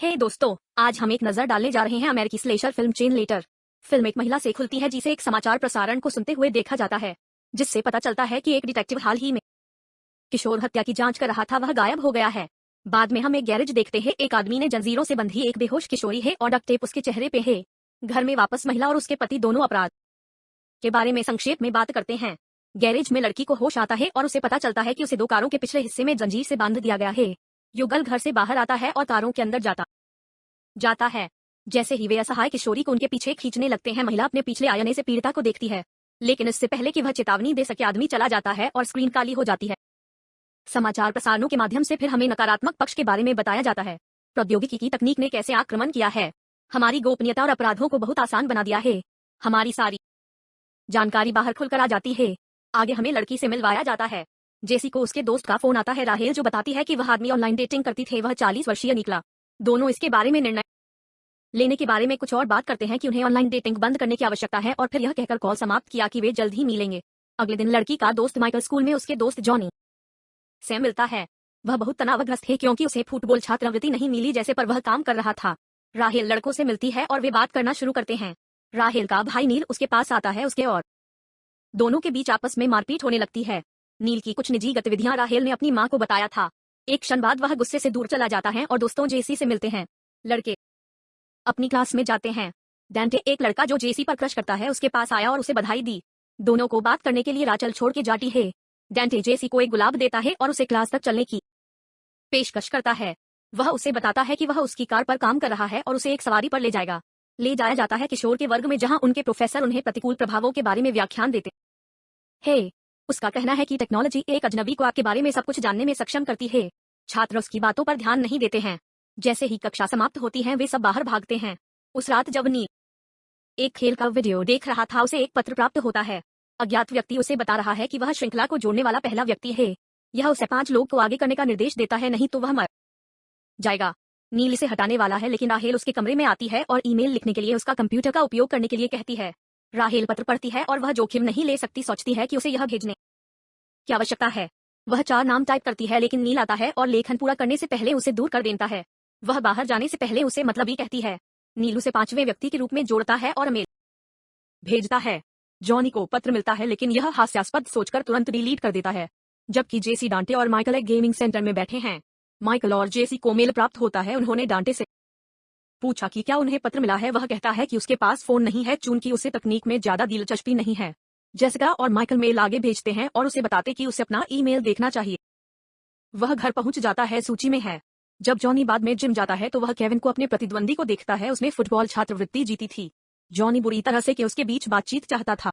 हे दोस्तों, आज हम एक नजर डालने जा रहे हैं अमेरिकी slasher film Chain Letter. Film एक महिला से खुलती है जिसे एक समाचार प्रसारण को सुनते हुए देखा जाता है, जिससे पता चलता है कि एक डिटेक्टिव हाल ही में किशोर हत्या की जांच कर रहा था, वह गायब हो गया है। बाद में हम एक गैरेज देखते हैं, एक आदमी ने जंजीरों से बंधी एक बेहोश किशोरी है और डक्ट टेप उसके चेहरे पे है। घर में वापस महिला और उसके पति दोनों अपराध के बारे में संक्षेप में बात करते हैं। गैरेज में लड़की को होश आता है और उसे पता चलता है कि उसे दो कारों के पिछले हिस्से में जंजीर से बांध दिया गया है। युगल घर से बाहर आता है और कारों के अंदर जाता है। जैसे ही वे असहाय किशोरी को उनके पीछे खींचने लगते हैं, महिला अपने पिछले आईने से पीड़िता को देखती है, लेकिन इससे पहले कि वह चेतावनी दे सके आदमी चला जाता है और स्क्रीन काली हो जाती है। समाचार प्रसारणों के माध्यम से फिर हमें नकारात्मक पक्ष के बारे में बताया जाता है। प्रौद्योगिकी की तकनीक ने कैसे आक्रमण किया है, हमारी गोपनीयता और अपराधों को बहुत आसान बना दिया है। हमारी सारी जानकारी बाहर खुलकर आ जाती है। आगे हमें लड़की से मिलवाया जाता है। जेसी को उसके दोस्त का फोन आता है, राहेल, जो बताती है कि वह आदमी ऑनलाइन डेटिंग करती थे, वह 40 वर्षीय निकला। दोनों इसके बारे में निर्णय लेने के बारे में कुछ और बात करते हैं कि उन्हें ऑनलाइन डेटिंग बंद करने की आवश्यकता है, और फिर यह कहकर कॉल समाप्त किया कि वे जल्द ही मिलेंगे। अगले दिन लड़की का दोस्त माइकल स्कूल में उसके दोस्त जॉनी से मिलता है। वह बहुत तनावग्रस्त है क्योंकि उसे फुटबॉल छात्रवृत्ति नहीं मिली जैसे पर वह काम कर रहा था। राहेल लड़कों से मिलती है और वे बात करना शुरू करते हैं। राहेल का भाई नील उसके पास आता है, उसके और दोनों के बीच आपस में मारपीट होने लगती है। नील की कुछ निजी गतिविधियां राहेल ने अपनी मां को बताया था। एक क्षण बाद वह गुस्से से दूर चला जाता है और दोस्तों जेसी से मिलते हैं। लड़के अपनी क्लास में जाते हैं। डेंटे, एक लड़का जो जेसी पर क्रश करता है, उसके पास आया और उसे बधाई दी। दोनों को बात करने के लिए राचल छोड़ के जाती है। डेंटे जेसी को एक गुलाब देता है और उसे क्लास तक चलने की पेशकश करता है। वह उसे बताता है कि वह उसकी कार पर काम कर रहा है और उसे एक सवारी पर ले जाया जाता है किशोर के वर्ग में, जहां उनके प्रोफेसर उन्हें प्रतिकूल प्रभावों के बारे में व्याख्यान देते हैं। उसका कहना है कि टेक्नोलॉजी एक अजनबी को आपके बारे में सब कुछ जानने में सक्षम करती है। छात्र उसकी बातों पर ध्यान नहीं देते हैं। जैसे ही कक्षा समाप्त होती है, वे सब बाहर भागते हैं। उस रात जब नील एक खेल का वीडियो देख रहा था, उसे एक पत्र प्राप्त होता है। अज्ञात व्यक्ति उसे बता रहा है कि वह श्रृंखला को जोड़ने वाला पहला व्यक्ति है। यह उसे 5 लोग को आगे करने का निर्देश देता है, नहीं तो वह मर जाएगा। नील इसे हटाने वाला है, लेकिन राहेल उसके कमरे में आती है और ईमेल लिखने के लिए उसका कंप्यूटर का उपयोग करने के लिए कहती है। राहेल पत्र पढ़ती है और वह जोखिम नहीं ले सकती, सोचती है कि उसे यह भेजने की आवश्यकता है। वह 4 नाम टाइप करती है, लेकिन नील आता है और लेखन पूरा करने से पहले उसे दूर कर देता है। वह बाहर जाने से पहले उसे मतलबी कहती है। नील उसे 5वें व्यक्ति के रूप में जोड़ता है और मेल भेजता है। जॉनी को पत्र मिलता है, लेकिन यह हास्यास्पद सोचकर तुरंत डिलीट कर देता है। जबकि जेसी, डांटे और माइकल एक गेमिंग सेंटर में बैठे हैं। माइकल और जेसी को मेल प्राप्त होता है। उन्होंने डांटे से पूछा कि क्या उन्हें पत्र मिला है। वह कहता है कि उसके पास फोन नहीं है, चूंकि उसे तकनीक में ज्यादा दिलचस्पी नहीं है। जेसिका और माइकल मेल आगे भेजते हैं और उसे बताते कि उसे अपना ईमेल देखना चाहिए। वह घर पहुंच जाता है, सूची में है। जब जॉनी बाद में जिम जाता है तो वह केविन को, अपने प्रतिद्वंदी को देखता है। उसने फुटबॉल छात्रवृत्ति जीती थी। जॉनी बुरी तरह से कि उसके बीच बातचीत चाहता था।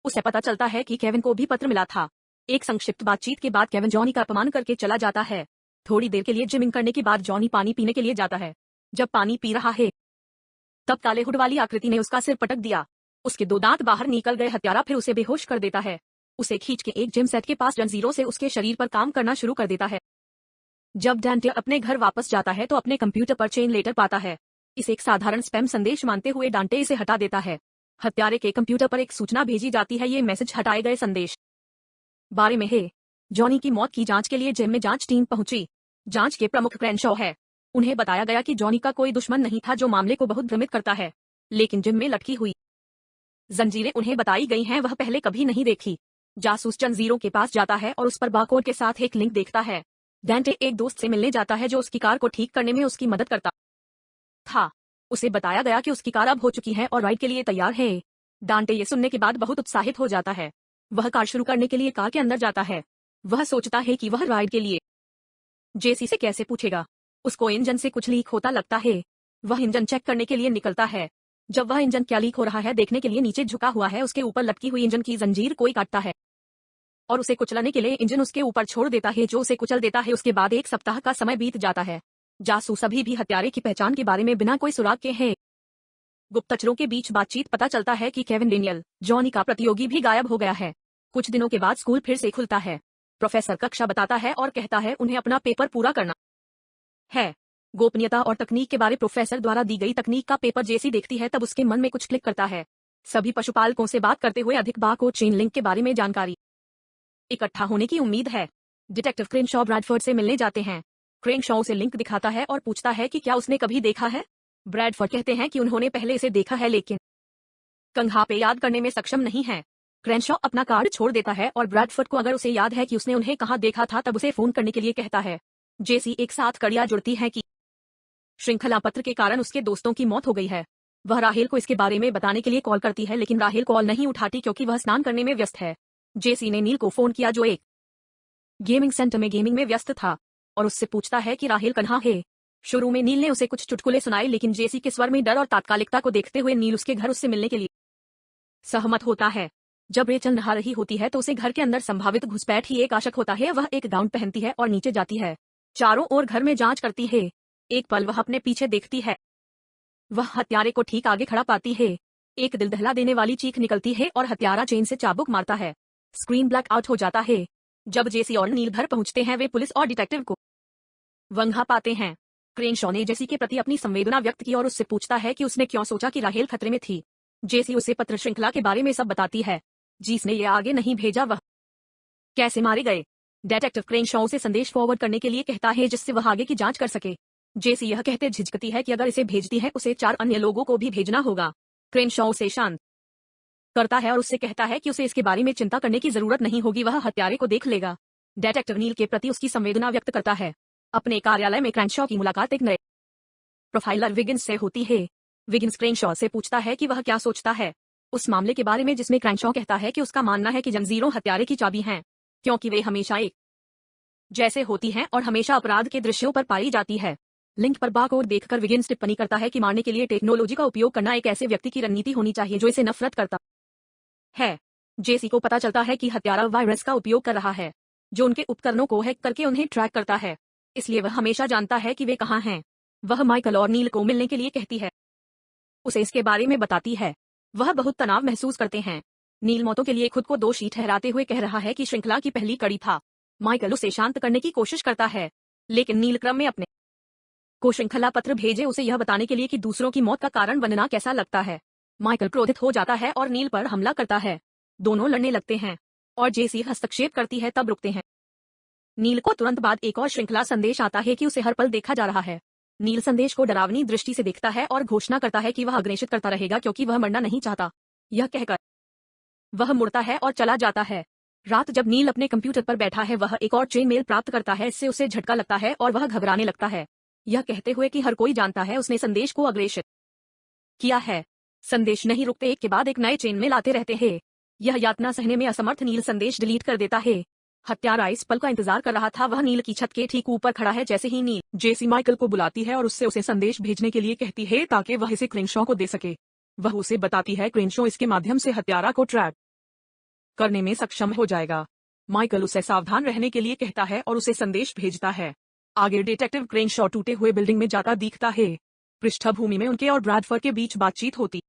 उसे पता चलता है कि केविन को भी पत्र मिला था। एक संक्षिप्त बातचीत के बाद केविन जॉनी का अपमान करके चला जाता है। थोड़ी देर के लिए जिमिंग करने के बाद जॉनी पानी पीने के लिए जाता है। जब पानी पी रहा है, तब काले हुड वाली आकृति ने उसका सिर पटक दिया। उसके 2 दांत बाहर निकल गए। हत्यारा फिर उसे बेहोश कर देता है। उसे खींच के एक जिम सेट के पास जंजीरों से उसके शरीर पर काम करना शुरू कर देता है। जब डेंटे अपने घर वापस जाता है तो अपने कंप्यूटर पर चेन लेटर पाता है। इसे एक साधारण स्पैम संदेश मानते हुए डांटे इसे हटा देता है। हत्यारे के कंप्यूटर पर एक सूचना भेजी जाती है। ये मैसेज हटाए गए संदेश बारे में है। जॉनी की मौत की जांच के लिए जिम में जांच टीम पहुंची। जांच के प्रमुख क्रैनशॉ है। उन्हें बताया गया कि जॉनी का कोई दुश्मन नहीं था, जो मामले को बहुत भ्रमित करता है। लेकिन जिम में लटकी हुई जंजीरें उन्हें बताई गई हैं, वह पहले कभी नहीं देखी। जासूस जंजीरों के पास जाता है और उस पर बारकोड के साथ एक लिंक देखता है। डेंटे एक दोस्त से मिलने जाता है जो उसकी कार को ठीक करने में उसकी मदद करता था। उसे बताया गया कि उसकी कार अब हो चुकी है और राइड के लिए तैयार है। डांटे ये सुनने के बाद बहुत उत्साहित हो जाता है। वह कार शुरू करने के लिए कार के अंदर जाता है। वह सोचता है कि वह राइड के लिए जेसी से कैसे पूछेगा। उसको इंजन से कुछ लीक होता लगता है। वह इंजन चेक करने के लिए निकलता है। जब वह इंजन क्या लीक हो रहा है देखने के लिए नीचे झुका हुआ है, उसके ऊपर लटकी हुई इंजन की जंजीर कोई काटता है और उसे कुचलने के लिए इंजन उसके ऊपर छोड़ देता है, जो उसे कुचल देता है। उसके बाद 1 सप्ताह का समय बीत जाता है। जासूस अभी भी हत्यारे की पहचान के बारे में बिना कोई सुराग के हैं। गुप्तचरों के बीच बातचीत पता चलता है कि केविन, डेनियल, जॉनी का प्रतियोगी भी गायब हो गया है। कुछ दिनों के बाद स्कूल फिर से खुलता है। प्रोफेसर कक्षा बताता है और कहता है उन्हें अपना पेपर पूरा करना है। गोपनीयता और तकनीक के बारे प्रोफेसर द्वारा दी गई तकनीक का पेपर जेसी देखती है, तब उसके मन में कुछ क्लिक करता है। सभी पशुपालकों से बात करते हुए अधिक बार को चेन लिंक के बारे में जानकारी इकट्ठा होने की उम्मीद है। डिटेक्टिव क्रैनशॉ ब्रैडफोर्ड से मिलने जाते हैं। क्रेनशॉ उसे लिंक दिखाता है और पूछता है कि क्या उसने कभी देखा है। ब्रैडफोर्ड कहते हैं कि उन्होंने पहले इसे देखा है लेकिन कंघा पे याद करने में सक्षम नहीं है। क्रेनशॉ अपना कार्ड छोड़ देता है और ब्रैडफोर्ड को अगर उसे याद है कि उसने उन्हें कहाँ देखा था तब उसे फोन करने के लिए कहता है। जेसी एक साथ कड़ियां जुड़ती हैं कि श्रृंखला पत्र के कारण उसके दोस्तों की मौत हो गई है। वह राहेल को इसके बारे में बताने के लिए कॉल करती है लेकिन राहेल कॉल नहीं उठाती क्योंकि वह स्नान करने में व्यस्त है। जेसी ने नील को फोन किया जो एक गेमिंग सेंटर में गेमिंग में व्यस्त था और उससे पूछता है कि राहेल कहाँ है। शुरू में नील ने उसे कुछ चुटकुले सुनाए लेकिन जेसी के स्वर में डर और तात्कालिकता को देखते हुए नील उसके घर उससे मिलने के लिए सहमत होता है। जब रेचल नहा रही होती है तो उसे घर के अंदर संभावित घुसपैठ ही एक आशक होता है। वह एक गाउन पहनती है और नीचे जाती है, चारों ओर घर में जांच करती है। एक पल वह अपने पीछे देखती है, वह हत्यारे को ठीक आगे खड़ा पाती है। एक दिल दहला देने वाली चीख निकलती है और हत्यारा चेन से चाबुक मारता है। स्क्रीन ब्लैक आउट हो जाता है। जब जेसी और नील घर पहुंचते हैं वे पुलिस और डिटेक्टिव को वंघा पाते हैं। क्रेनशॉ ने जेसी के प्रति अपनी संवेदना व्यक्त की और उससे पूछता है कि उसने क्यों सोचा कि राहेल खतरे में थी। जेसी उसे पत्र श्रृंखला के बारे में सब बताती है जिसने ये आगे नहीं भेजा, वह कैसे मारे गए। डिटेक्टिव क्रेनशॉ उसे संदेश फॉरवर्ड करने के लिए कहता है जिससे वह आगे की जांच कर सके। जेसी यह कहते झिझकती है कि अगर इसे भेजती है उसे 4 अन्य लोगों को भी भेजना होगा। क्रेनशॉ उसे शांत करता है और उससे कहता है कि उसे इसके बारे में चिंता करने की जरूरत नहीं होगी, वह हत्यारे को देख लेगा। डिटेक्टिव नील के प्रति उसकी संवेदना व्यक्त करता है। अपने कार्यालय में क्रेनशॉ की मुलाकात एक नए प्रोफाइलर विगिन्स से होती है। विगिन्स क्रेनशॉ से पूछता है कि वह क्या सोचता है उस मामले के बारे में जिसमें क्रेनशॉ कहता है कि उसका मानना है कि जंजीरों हत्यारे की चाबी हैं क्योंकि वे हमेशा एक जैसे होती हैं और हमेशा अपराध के दृश्यों पर पाई जाती है। लिंक पर बारकोड देखकर विगिन्स टिप्पणी करता है कि मारने के लिए टेक्नोलॉजी का उपयोग करना एक ऐसे व्यक्ति की रणनीति होनी चाहिए जो इसे नफरत करता है। जेसी को पता चलता है कि हत्यारा वायरस का उपयोग कर रहा है जो उनके उपकरणों को हैक करके उन्हें ट्रैक करता है, इसलिए वह हमेशा जानता है कि वे कहाँ हैं। वह माइकल और नील को मिलने के लिए कहती है, उसे इसके बारे में बताती है। वह बहुत तनाव महसूस करते हैं। नील मौतों के लिए खुद को दोषी ठहराते हुए कह रहा है कि श्रृंखला की पहली कड़ी था। माइकल उसे शांत करने की कोशिश करता है लेकिन नील क्रम में अपने को श्रृंखला पत्र भेजे उसे यह बताने के लिए कि दूसरों की मौत का कारण बनना कैसा लगता है। माइकल क्रोधित हो जाता है और नील पर हमला करता है। दोनों लड़ने लगते हैं और जेसी हस्तक्षेप करती है तब रुकते हैं। नील को तुरंत बाद एक और श्रृंखला संदेश आता है कि उसे हर पल देखा जा रहा है। नील संदेश को डरावनी दृष्टि से देखता है और घोषणा करता है कि वह अग्रेषित करता रहेगा क्योंकि वह मरना नहीं चाहता। यह कहकर वह मुड़ता है और चला जाता है। रात जब नील अपने कंप्यूटर पर बैठा है वह एक और चेन मेल प्राप्त करता है। इससे उसे झटका लगता है और वह घबराने लगता है, यह कहते हुए कि हर कोई जानता है उसने संदेश को अग्रेषित किया है। संदेश नहीं रुकते, एक के बाद एक नए चेन मेल आते रहते हैं। यह यातना सहने में असमर्थ नील संदेश डिलीट कर देता है। हत्यारा इस पल का इंतजार कर रहा था। वह नील की छत के ठीक ऊपर खड़ा है। जैसे ही नील जेसी माइकल को बुलाती है और उससे उसे संदेश भेजने के लिए कहती है ताकि वह इसे क्रेनशॉ को दे सके। वह उसे बताती है क्रेनशॉ इसके माध्यम से हत्यारा को ट्रैक करने में सक्षम हो जाएगा। माइकल उसे सावधान रहने के लिए कहता है और उसे संदेश भेजता है। आगे डिटेक्टिव क्रेनशॉ टूटे हुए बिल्डिंग में जाता दिखता है। पृष्ठभूमि में उनके और ब्रैडफोर्ड के बीच बातचीत होती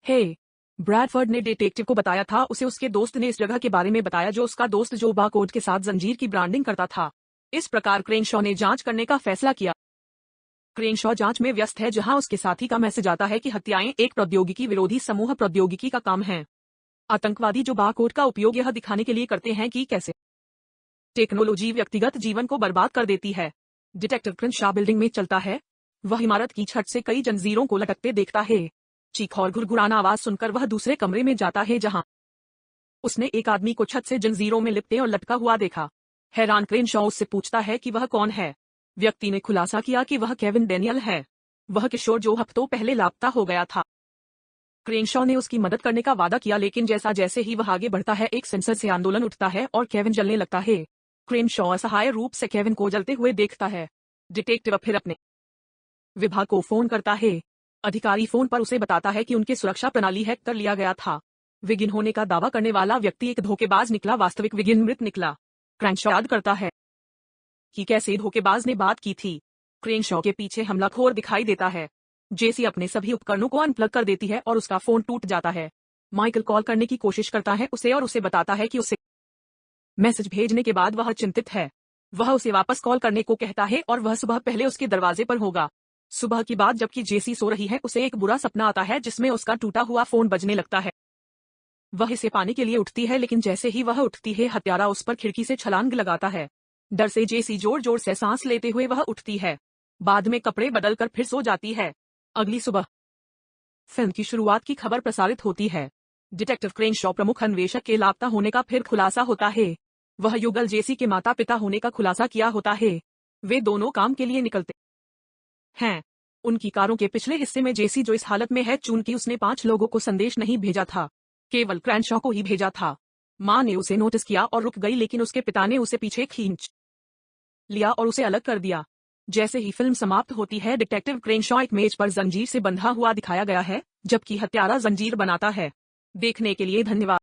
है। ब्रैडफोर्ड ने डिटेक्टिव को बताया था उसे उसके दोस्त ने इस जगह के बारे में बताया जो उसका दोस्त जो बारकोड के साथ जंजीर की ब्रांडिंग करता था। इस प्रकार क्रेनशॉ ने जांच करने का फैसला किया। क्रेनशॉ जांच में व्यस्त है जहां उसके साथी का मैसेज आता है कि हत्याएं एक प्रौद्योगिकी विरोधी समूह प्रौद्योगिकी का काम है। आतंकवादी जो बारकोड का उपयोग यह दिखाने के लिए करते हैं कि कैसे टेक्नोलॉजी व्यक्तिगत जीवन को बर्बाद कर देती है। डिटेक्टिव क्रेनशॉ बिल्डिंग में चलता है। वह इमारत की छत से कई जंजीरों को लटकते देखता है। चीख और घुरघुराना आवाज सुनकर वह दूसरे कमरे में जाता है जहां उसने एक आदमी को छत से जंजीरों में लिपटे और लटका हुआ देखा। हैरान क्रेनशॉ उससे पूछता है कि वह कौन है। व्यक्ति ने खुलासा किया कि वह केविन डैनियल है, वह किशोर जो हफ्तों पहले लापता हो गया था। क्रेनशॉ ने उसकी मदद करने का वादा किया लेकिन जैसा जैसे ही वह आगे बढ़ता है एक सेंसर से आंदोलन उठता है और केविन जलने लगता है। क्रेनशॉ असहाय रूप से केविन को जलते हुए देखता है। डिटेक्टिव फिर अपने विभाग को फोन करता है। अधिकारी फोन पर उसे बताता है कि उनके सुरक्षा प्रणाली हैक कर लिया गया था। विगिन होने का दावा करने वाला व्यक्ति एक धोखेबाज निकला, वास्तविक विगिन मृत निकला। क्रेनशॉ याद करता है कि कैसे धोखेबाज ने बात की थी। क्रेनशॉ के पीछे हमलाखोर दिखाई देता है। जेसी अपने सभी उपकरणों को अनप्लग कर देती है और उसका फोन टूट जाता है। माइकल कॉल करने की कोशिश करता है उसे और उसे बताता है कि उसे मैसेज भेजने के बाद वह चिंतित है। वह उसे वापस कॉल करने को कहता है और वह सुबह पहले उसके दरवाजे पर होगा। सुबह की बात जबकि जेसी सो रही है उसे एक बुरा सपना आता है जिसमें उसका टूटा हुआ फोन बजने लगता है। वह इसे पाने के लिए उठती है लेकिन जैसे ही वह उठती है हत्यारा उस पर खिड़की से छलांग लगाता है। डर से जेसी जोर जोर से सांस लेते हुए वह उठती है। बाद में कपड़े बदलकर फिर सो जाती है। अगली सुबह फिल्म की शुरुआत की खबर प्रसारित होती है। डिटेक्टिव क्रेनशॉ प्रमुख अन्वेषक के लापता होने का फिर खुलासा होता है। वह युगल जेसी के माता पिता होने का खुलासा किया होता है। वे दोनों काम के लिए निकलते हैं। उनकी कारों के पिछले हिस्से में जेसी जो इस हालत में है चूंकि उसने 5 लोगों को संदेश नहीं भेजा था, केवल क्रैनशॉ को ही भेजा था। माँ ने उसे नोटिस किया और रुक गई, लेकिन उसके पिता ने उसे पीछे खींच लिया और उसे अलग कर दिया। जैसे ही फिल्म समाप्त होती है, डिटेक्टिव क्रेनशॉ एक मेज पर जंजीर से बंधा हुआ दिखाया गया है, जबकि हत्यारा जंजीर बनाता है। देखने के लिए धन्यवाद।